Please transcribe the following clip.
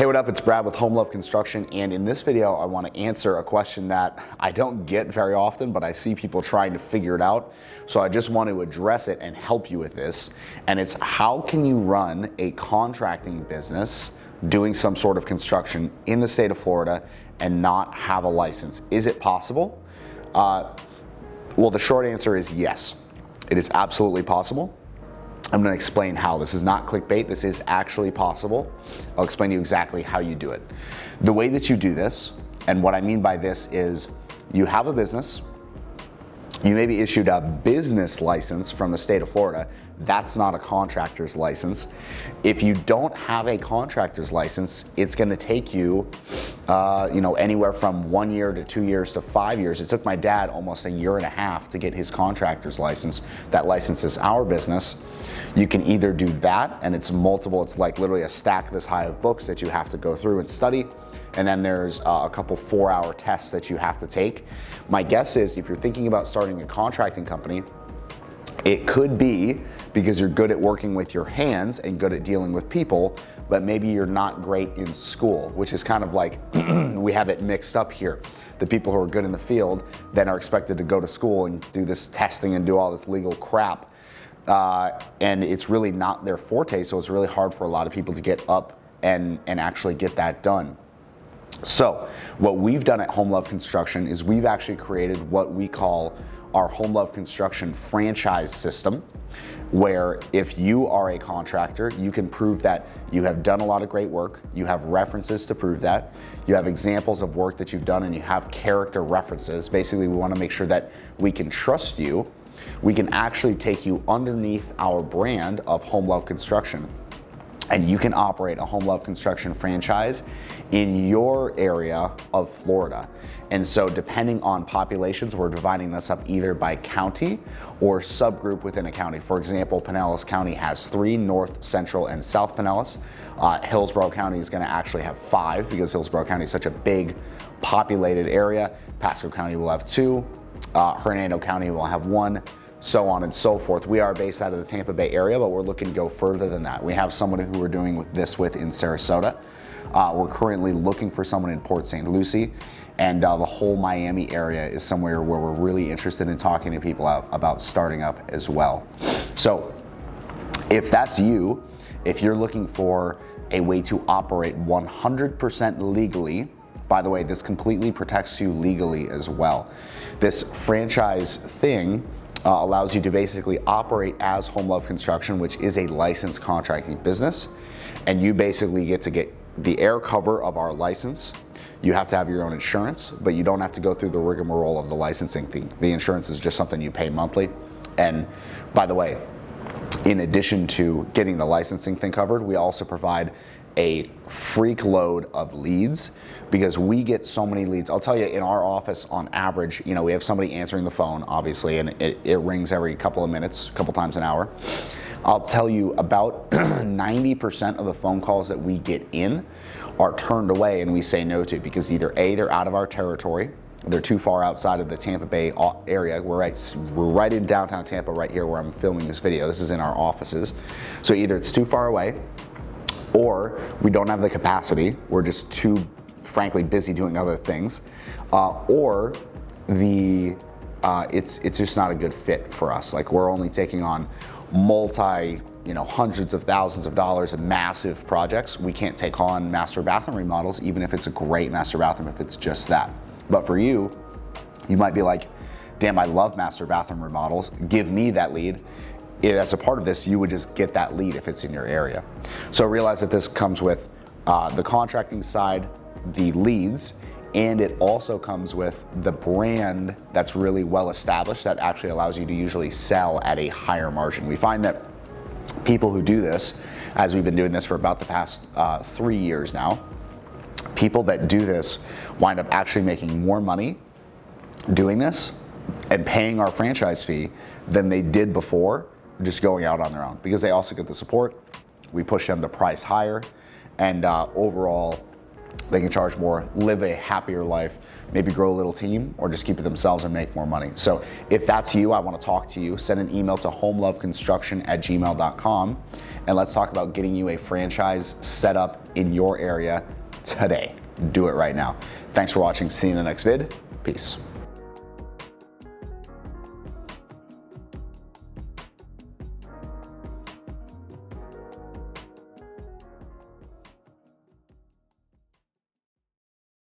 Hey, what up? It's Brad with Home Love Construction, and in this video I want to answer a question that I don't get very often, but I see people trying to figure it out. So I just want to address it and help you with this. And it's, how can you run a contracting business doing some sort of construction in the state of Florida and not have a license? Is it possible? Well, the short answer is yes. It is absolutely possible. I'm going to explain how. This is not clickbait. This is actually possible. I'll explain to you exactly how you do it. The way that you do this, and what I mean by this is, you have a business, you may be issued a business license from the state of Florida. That's not a contractor's license. If you don't have a contractor's license, it's going to take you, anywhere from 1 year to 2 years to 5 years. It took my dad almost a year and a half to get his contractor's license. That license is our business. You can either do that, and it's multiple. It's like literally a stack this high of books that you have to go through and study. And then there's a couple 4-hour tests that you have to take. My guess is, if you're thinking about starting a contracting company, it could be because you're good at working with your hands and good at dealing with people, but maybe you're not great in school, which is kind of like, we have it mixed up here. The people who are good in the field then are expected to go to school and do this testing and do all this legal crap. And it's really not their forte, so it's really hard for a lot of people to get up and actually get that done. So what we've done at Home Love Construction is we've actually created what we call our Home Love Construction franchise system, where if you are a contractor, you can prove that you have done a lot of great work, you have references to prove that, you have examples of work that you've done, and you have character references. Basically, we want to make sure that we can trust you. We can actually take you underneath our brand of Home Love Construction, and you can operate a Home Love Construction franchise in your area of Florida. And so depending on populations, we're dividing this up either by county or subgroup within a county. For example, Pinellas County has 3, North, Central, and South Pinellas. Hillsborough County is going to actually have 5 because Hillsborough County is such a big populated area. Pasco County will have 2. Hernando County will have 1. So on and so forth. We are based out of the Tampa Bay area, but we're looking to go further than that. We have someone who we're doing this with in Sarasota. We're currently looking for someone in Port St. Lucie, and the whole Miami area is somewhere where we're really interested in talking to people about starting up as well. So if that's you, if you're looking for a way to operate 100% legally, by the way, this completely protects you legally as well. This franchise thing allows you to basically operate as Home Love Construction, which is a licensed contracting business, and you basically get to get the air cover of our license. You have to have your own insurance, but you don't have to go through the rigmarole of the licensing fee. The insurance is just something you pay monthly. And by the way, in addition to getting the licensing thing covered, we also provide a freak load of leads, because we get so many leads. I'll tell you, in our office on average, we have somebody answering the phone, obviously, and it rings every couple of minutes, a couple times an hour. I'll tell you, about 90% of the phone calls that we get in are turned away and we say no to, because either A, they're out of our territory, they're too far outside of the Tampa Bay area. We're right in downtown Tampa, right here where I'm filming this video. This is in our offices. So either it's too far away, or we don't have the capacity, we're just too, frankly, busy doing other things, or it's just not a good fit for us. Like, we're only taking on hundreds of thousands of dollars of massive projects. We can't take on master bathroom remodels, even if it's a great master bathroom, if it's just that. But for you, you might be like, damn, I love master bathroom remodels, give me that lead. As a part of this, you would just get that lead if it's in your area. So realize that this comes with the contracting side, the leads, and it also comes with the brand that's really well established that actually allows you to usually sell at a higher margin. We find that people who do this, as we've been doing this for about the past 3 years now, people that do this wind up actually making more money doing this and paying our franchise fee than they did before just going out on their own, because they also get the support. We push them to price higher, and overall they can charge more, live a happier life, maybe grow a little team, or just keep it themselves and make more money. So if that's you, I want to talk to you. Send an email to homeloveconstruction@gmail.com, and let's talk about getting you a franchise set up in your area today. Do it right now. Thanks for watching. See you in the next vid. Peace.